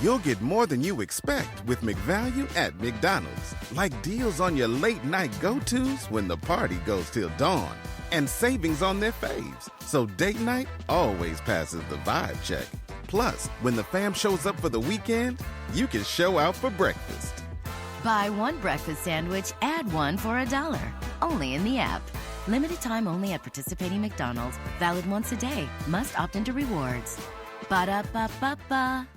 You'll get more than you expect with McValue at McDonald's. Like deals on your late-night go-tos when the party goes till dawn. And savings on their faves. So date night always passes the vibe check. Plus, when the fam shows up for the weekend, you can show out for breakfast. Buy one breakfast sandwich, add one for $1. Only in the app. Limited time only at participating McDonald's. Valid once a day. Must opt into rewards. Ba-da-ba-ba-ba.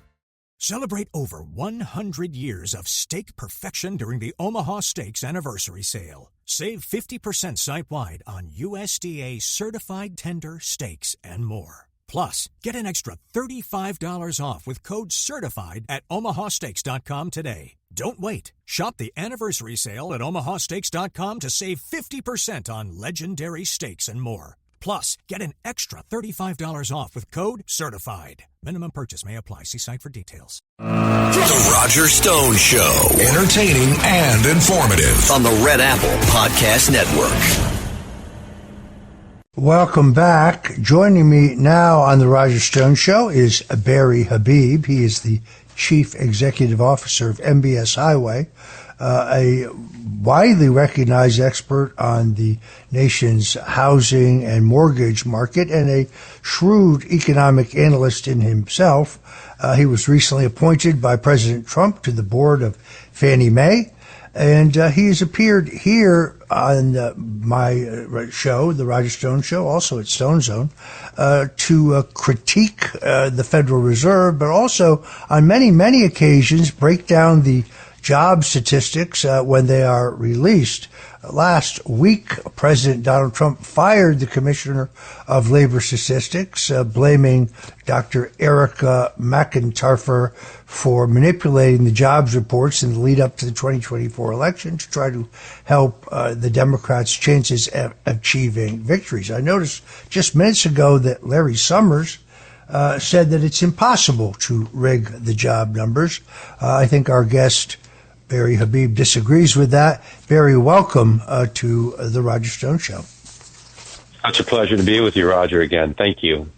Celebrate over 100 years of steak perfection during the Omaha Steaks Anniversary Sale. Save 50% site-wide on USDA certified tender steaks and more. Plus, get an extra $35 off with code CERTIFIED at omahasteaks.com today. Don't wait. Shop the anniversary sale at omahasteaks.com to save 50% on legendary steaks and more. Plus, get an extra $35 off with code CERTIFIED. Minimum purchase may apply. See site for details. The Roger Stone Show. Entertaining and informative on the Red Apple Podcast Network. Welcome back. Joining me now on the Roger Stone Show is Barry Habib. He is the Chief Executive Officer of MBS Highway, a widely recognized expert on the nation's housing and mortgage market, and a shrewd economic analyst in himself. He was recently appointed by President Trump to the board of Fannie Mae, and he has appeared here on my show, The Roger Stone Show, also at Stone Zone, to critique the Federal Reserve, but also on many, many occasions break down the job statistics when they are released. Last week, President Donald Trump fired the Commissioner of Labor Statistics, blaming Dr. Erica McIntyre for manipulating the jobs reports in the lead up to the 2024 election to try to help the Democrats' chances of achieving victories. I noticed just minutes ago that Larry Summers said that it's impossible to rig the job numbers. I think our guest, Barry Habib, disagrees with that. Barry, welcome to the Roger Stone Show. It's a pleasure to be with you, Roger, again. Thank you.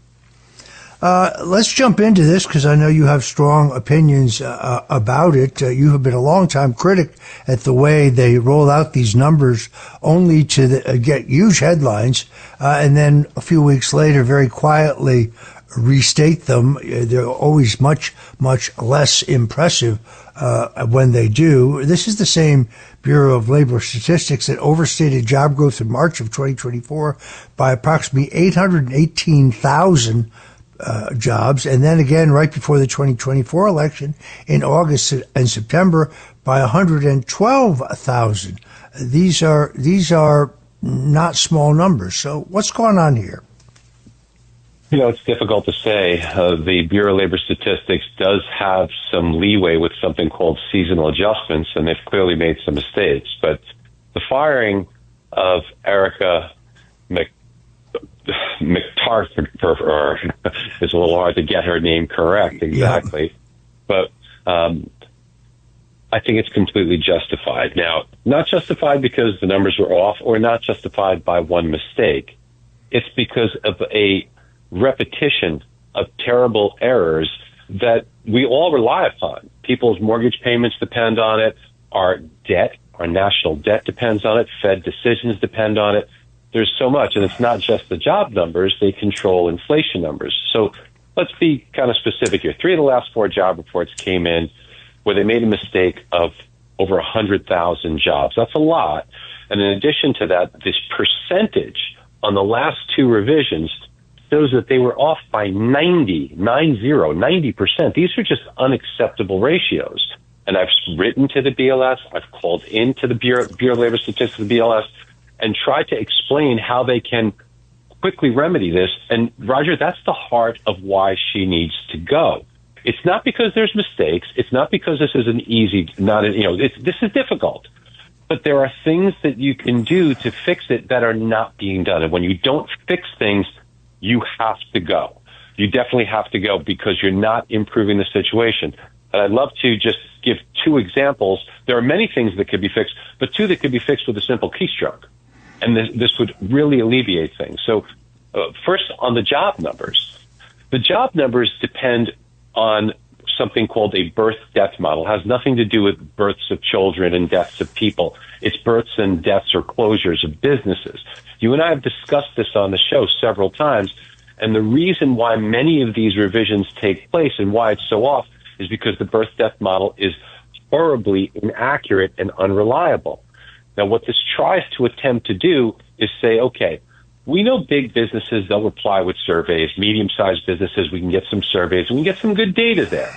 Let's jump into this because I know you have strong opinions about it. You have been a longtime critic at the way they roll out these numbers only to get huge headlines and then a few weeks later very quietly restate them. They're always much, much less impressive when they do. This is the same Bureau of Labor Statistics that overstated job growth in March of 2024 by approximately 818,000 jobs, and then again right before the 2024 election in August and September by 112,000. These are not small numbers. So what's going on here? You know, it's difficult to say. The Bureau of Labor Statistics does have some leeway with something called seasonal adjustments, and they've clearly made some mistakes. But the firing of Erica McTarfer is a little hard to get her name correct exactly. Yeah. But I think it's completely justified. Now, not justified because the numbers were off or not justified by one mistake. It's because of a repetition of terrible errors that we all rely upon. People's mortgage payments depend on it. Our debt, our national debt depends on it. Fed decisions depend on it. There's so much, and it's not just the job numbers. They control inflation numbers. So let's be kind of specific here. 3 of the last 4 job reports came in where they made a mistake of over 100,000 jobs. That's a lot. And in addition to that, this percentage on the last 2 revisions shows that they were off by 90%. These are just unacceptable ratios. And I've written to the BLS, I've called into the Bureau of Labor Statistics, the BLS, and tried to explain how they can quickly remedy this. And Roger, that's the heart of why she needs to go. It's not because there's mistakes. It's not because this is an easy, this is difficult. But there are things that you can do to fix it that are not being done. And when you don't fix things, you have to go. You definitely have to go because you're not improving the situation. And I'd love to just give 2 examples. There are many things that could be fixed, but 2 that could be fixed with a simple keystroke. And this would really alleviate things. So first, on the job numbers. The job numbers depend on something called a birth-death model. It has nothing to do with births of children and deaths of people. It's births and deaths or closures of businesses. You and I have discussed this on the show several times, and the reason why many of these revisions take place and why it's so off is because the birth-death model is horribly inaccurate and unreliable. Now, what this tries to attempt to do is say, okay, we know big businesses, they'll reply with surveys. Medium-sized businesses, we can get some surveys, and we can get some good data there.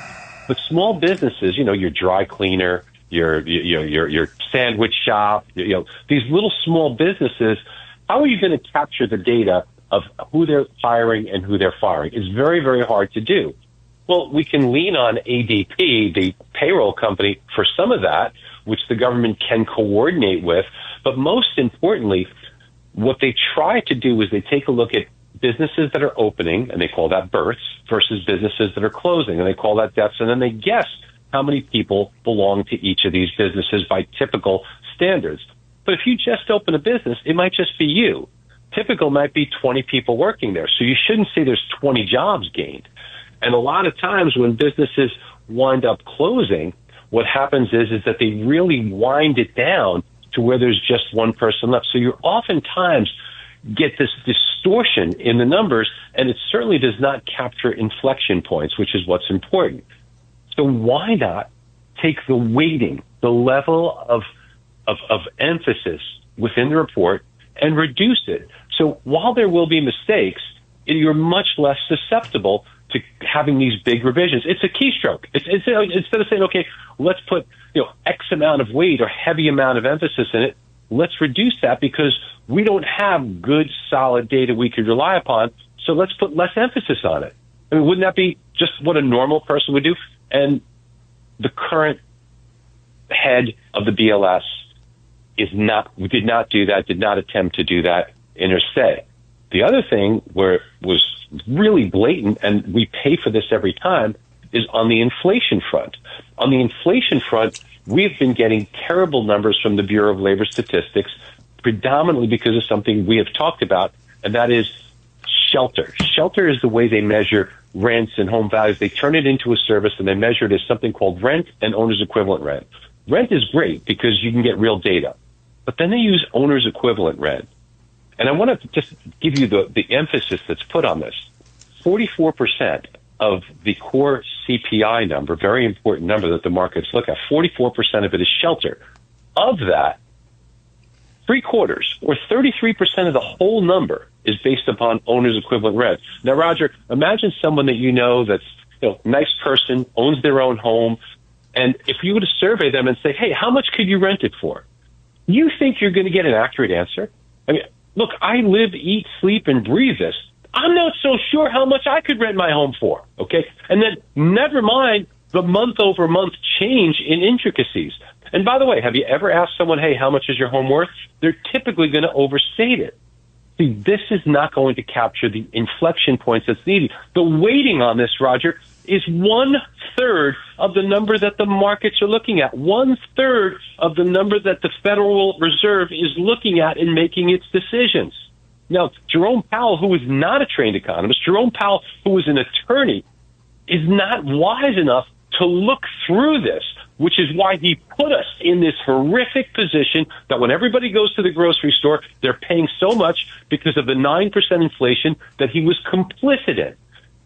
But small businesses, your dry cleaner, your sandwich shop, these little small businesses, how are you going to capture the data of who they're hiring and who they're firing? It's very, very hard to do. Well, we can lean on ADP, the payroll company, for some of that, which the government can coordinate with. But most importantly, what they try to do is they take a look at businesses that are opening, and they call that births, versus businesses that are closing, and they call that deaths, and then they guess how many people belong to each of these businesses by typical standards. But if you just open a business, it might just be you. Typical might be 20 people working there, so you shouldn't say there's 20 jobs gained. And a lot of times when businesses wind up closing, what happens is that they really wind it down to where there's just one person left. So you oftentimes get this distortion in the numbers, and it certainly does not capture inflection points, which is what's important. So why not take the weighting, the level of emphasis within the report, and reduce it? So while there will be mistakes, you're much less susceptible to having these big revisions. It's a keystroke. It's instead of saying, okay, let's put X amount of weight or heavy amount of emphasis in it, let's reduce that because we don't have good, solid data we could rely upon, so let's put less emphasis on it. I mean, wouldn't that be just what a normal person would do? And the current head of the BLS did not do that, did not attempt to do that in her say. The other thing where it was really blatant, and we pay for this every time, is on the inflation front. On the inflation front, we've been getting terrible numbers from the Bureau of Labor Statistics, predominantly because of something we have talked about, and that is shelter. Shelter is the way they measure rents and home values. They turn it into a service, and they measure it as something called rent and owner's equivalent rent. Rent is great because you can get real data, but then they use owner's equivalent rent. And I want to just give you the emphasis that's put on this. 44% of the core CPI number, very important number that the markets look at, 44% of it is shelter. Of that, 3/4 or 33% of the whole number is based upon owner's equivalent rent. Now, Roger, imagine someone that that's nice person, owns their own home, and if you were to survey them and say, hey, how much could you rent it for? You think you're going to get an accurate answer? I mean, look, I live, eat, sleep, and breathe this. I'm not so sure how much I could rent my home for, okay? And then never mind the month-over-month change in intricacies. And by the way, have you ever asked someone, hey, how much is your home worth? They're typically going to overstate it. See, this is not going to capture the inflection points that's needed. The weighting on this, Roger, is 1/3 of the number that the markets are looking at. 1/3 of the number that the Federal Reserve is looking at in making its decisions. Now, Jerome Powell, who is not a trained economist, Jerome Powell, who is an attorney, is not wise enough to look through this, which is why he put us in this horrific position that when everybody goes to the grocery store, they're paying so much because of the 9% inflation that he was complicit in.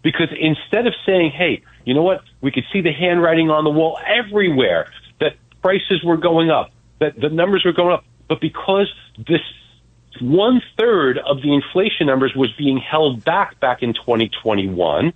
Because instead of saying, hey, you know what, we could see the handwriting on the wall everywhere, that prices were going up, that the numbers were going up, but because this 1/3 of the inflation numbers was being held back in 2021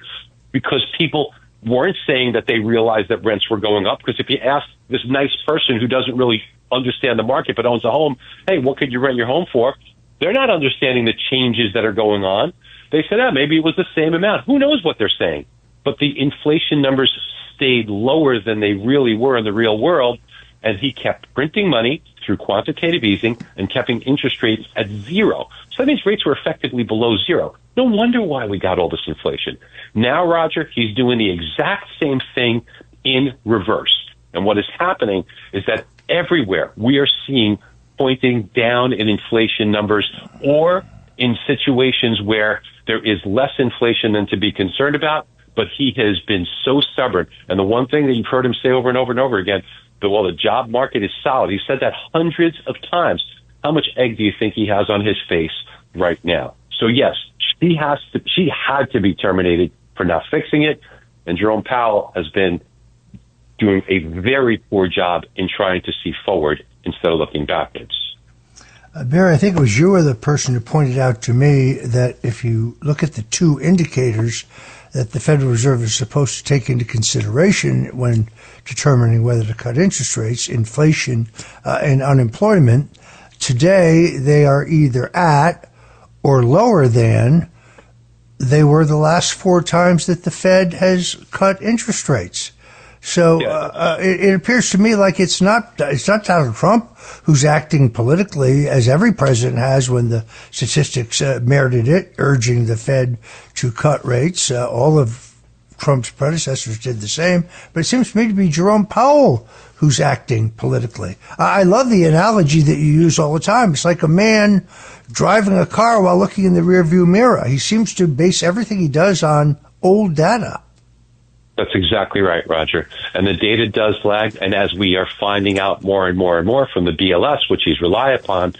because people weren't saying that they realized that rents were going up. Because if you ask this nice person who doesn't really understand the market but owns a home, hey, what could you rent your home for? They're not understanding the changes that are going on. They said, maybe it was the same amount. Who knows what they're saying? But the inflation numbers stayed lower than they really were in the real world, and he kept printing money through quantitative easing and keeping interest rates at zero. So that means rates were effectively below zero. No wonder why we got all this inflation. Now, Roger, he's doing the exact same thing in reverse. And what is happening is that everywhere we are seeing pointing down in inflation numbers, or in situations where there is less inflation than to be concerned about, but he has been so stubborn. And the one thing that you've heard him say over and over and over again, that while the job market is solid, he said that hundreds of times. How much egg do you think he has on his face right now? So yes, she had to be terminated for not fixing it. And Jerome Powell has been doing a very poor job in trying to see forward instead of looking backwards. Barry, I think it was you or the person who pointed out to me that if you look at the two indicators that the Federal Reserve is supposed to take into consideration when determining whether to cut interest rates, inflation and unemployment, today they are either at or lower than they were the last four times that the Fed has cut interest rates. So it appears to me like it's not Donald Trump who's acting politically, as every president has when the statistics merited it, urging the Fed to cut rates. All of Trump's predecessors did the same. But it seems to me to be Jerome Powell who's acting politically. I love the analogy that you use all the time. It's like a man driving a car while looking in the rearview mirror. He seems to base everything he does on old data. That's exactly right, Roger. And the data does lag. And as we are finding out more and more and more from the BLS, which he's relied upon,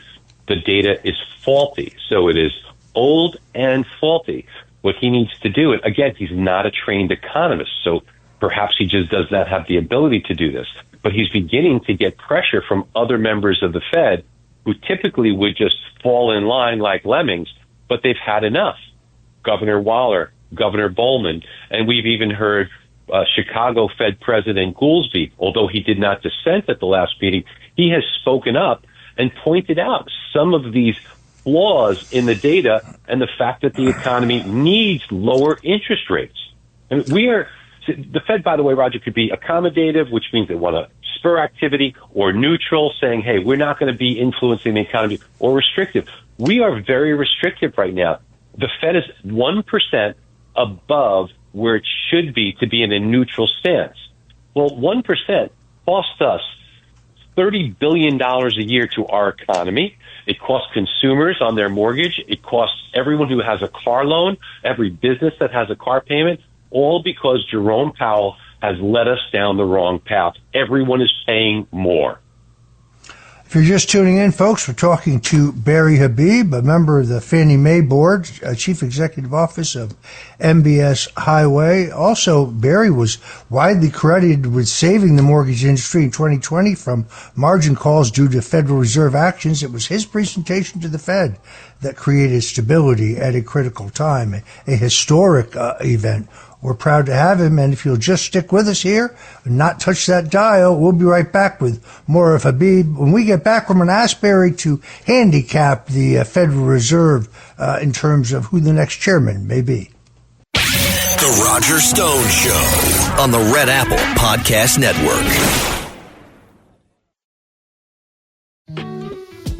the data is faulty. So it is old and faulty. What he needs to do, and again, he's not a trained economist, so perhaps he just does not have the ability to do this. But he's beginning to get pressure from other members of the Fed who typically would just fall in line like lemmings, but they've had enough. Governor Waller, Governor Bowman, and we've even heard Chicago Fed President Goolsbee, although he did not dissent at the last meeting, he has spoken up and pointed out some of these flaws in the data and the fact that the economy needs lower interest rates. And the Fed, by the way, Roger, could be accommodative, which means they want to spur activity, or neutral, saying, hey, we're not going to be influencing the economy, or restrictive. We are very restrictive right now. The Fed is 1% above where it should be to be in a neutral stance. Well, 1% costs us $30 billion a year to our economy. It costs consumers on their mortgage. It costs everyone who has a car loan, every business that has a car payment, all because Jerome Powell has led us down the wrong path. Everyone is paying more. If you're just tuning in, folks, we're talking to Barry Habib, a member of the Fannie Mae Board, Chief Executive Office of MBS Highway. Also, Barry was widely credited with saving the mortgage industry in 2020 from margin calls due to Federal Reserve actions. It was his presentation to the Fed that created stability at a critical time, a historic event. We're proud to have him, and if you'll just stick with us here and not touch that dial, we'll be right back with more of Habib. When we get back, we're going to ask Barry to handicap the Federal Reserve in terms of who the next chairman may be. The Roger Stone Show on the Red Apple Podcast Network.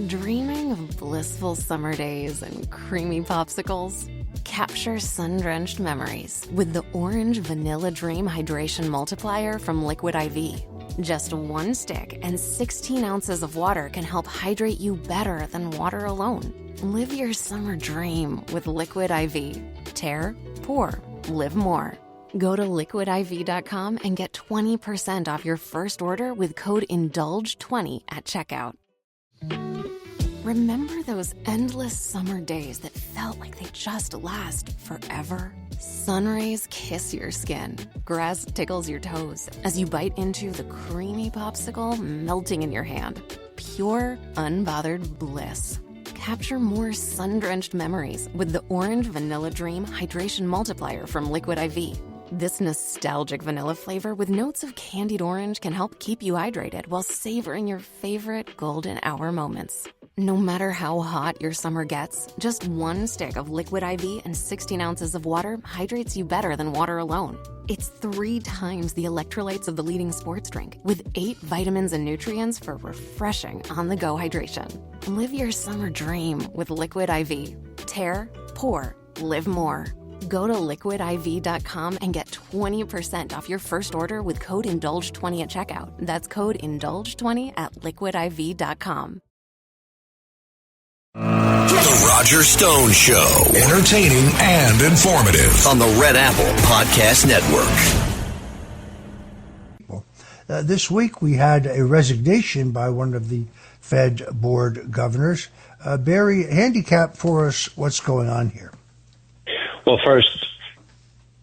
Dreaming of blissful summer days and creamy popsicles? Capture sun-drenched memories with the Orange Vanilla Dream Hydration Multiplier from Liquid IV. Just one stick and 16 ounces of water can help hydrate you better than water alone. Live your summer dream with Liquid IV. Tear, pour, live more. Go to liquidiv.com and get 20% off your first order with code INDULGE20 at checkout. Remember those endless summer days that felt like they just last forever? Sun rays kiss your skin. Grass tickles your toes as you bite into the creamy popsicle melting in your hand. Pure, unbothered bliss. Capture more sun-drenched memories with the Orange Vanilla Dream Hydration Multiplier from Liquid IV. This nostalgic vanilla flavor with notes of candied orange can help keep you hydrated while savoring your favorite golden hour moments. No matter how hot your summer gets, just one stick of Liquid IV and 16 ounces of water hydrates you better than water alone. It's 3 times the electrolytes of the leading sports drink, with 8 vitamins and nutrients for refreshing on-the-go hydration. Live your summer dream with Liquid IV. Tear, pour, live more. Go to liquidiv.com and get 20% off your first order with code INDULGE20 at checkout. That's code INDULGE20 at liquidiv.com. The Roger Stone Show. Entertaining and informative on the Red Apple Podcast Network. This week we had a resignation by one of the Fed board governors. Barry, handicap for us what's going on here. Well, first,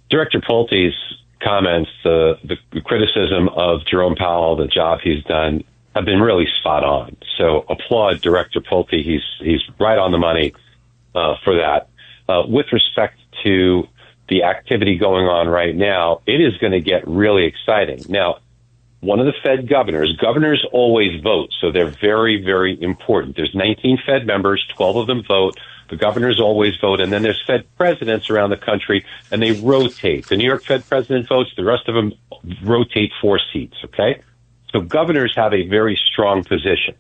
Director Pulte's comments, the criticism of Jerome Powell, the job he's done, have been really spot on. So applaud Director Pulte. He's right on the money for that. With respect to the activity going on right now, it is going to get really exciting. Now, one of the Fed governors always vote, so they're very, very important. There's 19 Fed members, 12 of them vote. The governors always vote, and then there's Fed presidents around the country, and they rotate. The New York Fed president votes, the rest of them rotate 4 seats, okay? So governors have a very strong position.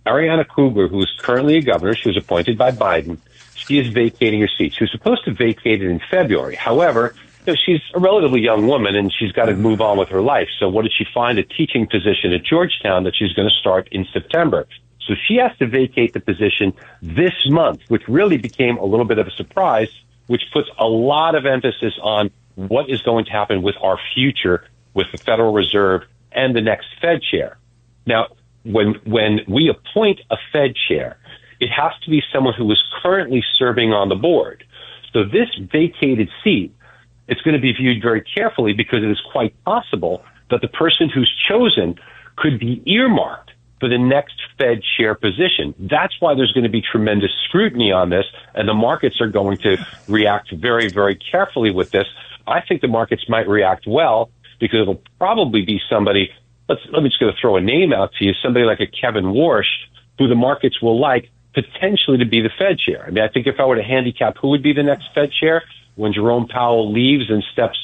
Ariana Kugler, who is currently a governor, she was appointed by Biden, she is vacating her seat. She was supposed to vacate it in February. However, she's a relatively young woman, and she's got to move on with her life. So what did she find? A teaching position at Georgetown that she's going to start in September. So she has to vacate the position this month, which really became a little bit of a surprise, which puts a lot of emphasis on what is going to happen with our future with the Federal Reserve and the next Fed chair. Now, when we appoint a Fed chair, it has to be someone who is currently serving on the board. So this vacated seat, it's going to be viewed very carefully because it is quite possible that the person who's chosen could be earmarked for the next Fed chair position. That's why there's going to be tremendous scrutiny on this, and the markets are going to react very, very carefully with this. I think the markets might react well because it'll probably be somebody, let me just going to throw a name out to you, somebody like a Kevin Warsh, who the markets will like potentially to be the Fed chair. I mean, I think if I were to handicap who would be the next Fed chair, when Jerome Powell leaves and steps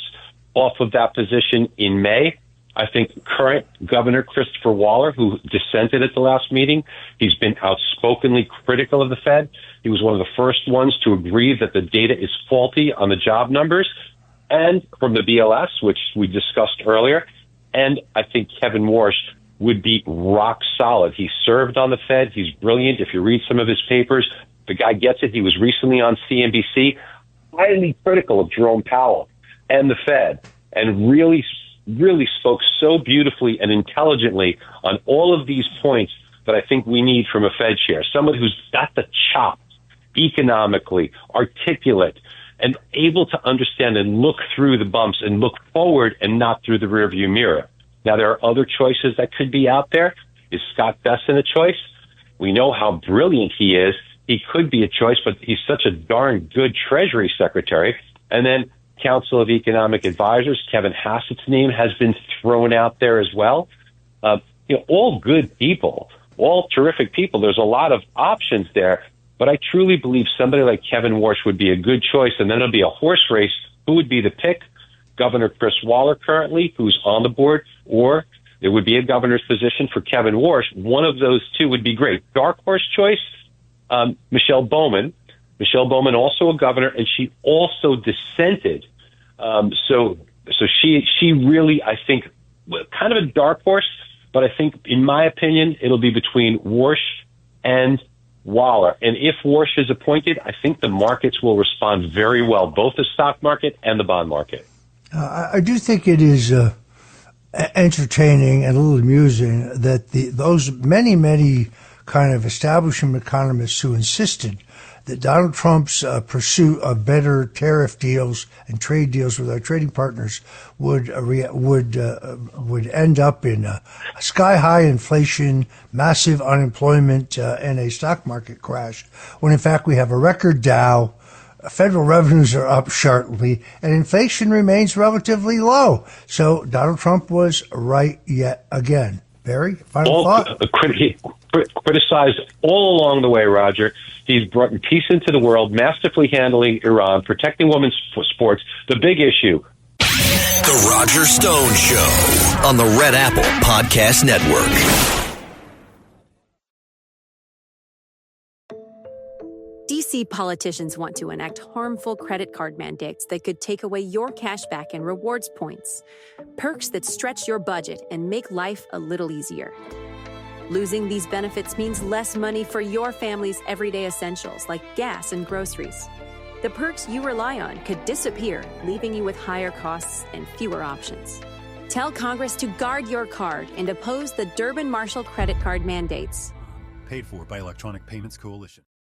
off of that position in May, I think current Governor Christopher Waller, who dissented at the last meeting, he's been outspokenly critical of the Fed. He was one of the first ones to agree that the data is faulty on the job numbers, and from the BLS, which we discussed earlier. And I think Kevin Warsh would be rock solid. He served on the Fed. He's brilliant. If you read some of his papers, the guy gets it. He was recently on CNBC, highly critical of Jerome Powell and the Fed, and really spoke so beautifully and intelligently on all of these points that I think we need from a Fed chair. Someone who's got the chops, economically, articulate, and able to understand and look through the bumps and look forward and not through the rearview mirror. Now, there are other choices that could be out there. Is Scott Bessent a choice? We know how brilliant he is. He could be a choice, but he's such a darn good Treasury Secretary. And then Council of Economic Advisors, Kevin Hassett's name has been thrown out there as well. All good people, all terrific people. There's a lot of options there, but I truly believe somebody like Kevin Warsh would be a good choice. And then it'll be a horse race. Who would be the pick? Governor Chris Waller currently, who's on the board, or there would be a governor's position for Kevin Warsh. One of those two would be great. Dark horse choice, Michelle Bowman. Michelle Bowman, also a governor, and she also dissented. So she really, I think, kind of a dark horse, but I think, in my opinion, it'll be between Warsh and Waller. And if Warsh is appointed, I think the markets will respond very well, both the stock market and the bond market. I do think it is entertaining and a little amusing that those many kind of establishment economists who insisted that Donald Trump's pursuit of better tariff deals and trade deals with our trading partners would end up in sky-high inflation, massive unemployment, and a stock market crash, when in fact we have a record Dow, federal revenues are up sharply, and inflation remains relatively low. So Donald Trump was right yet again. Barry, final thought? Criticized all along the way, Roger. He's brought peace into the world, masterfully handling Iran, protecting women's sports, the big issue. The Roger Stone Show on the Red Apple Podcast Network. DC politicians want to enact harmful credit card mandates that could take away your cash back and rewards points. Perks that stretch your budget and make life a little easier. Losing these benefits means less money for your family's everyday essentials like gas and groceries. The perks you rely on could disappear, leaving you with higher costs and fewer options. Tell Congress to guard your card and oppose the Durbin-Marshall credit card mandates. Paid for by Electronic Payments Coalition.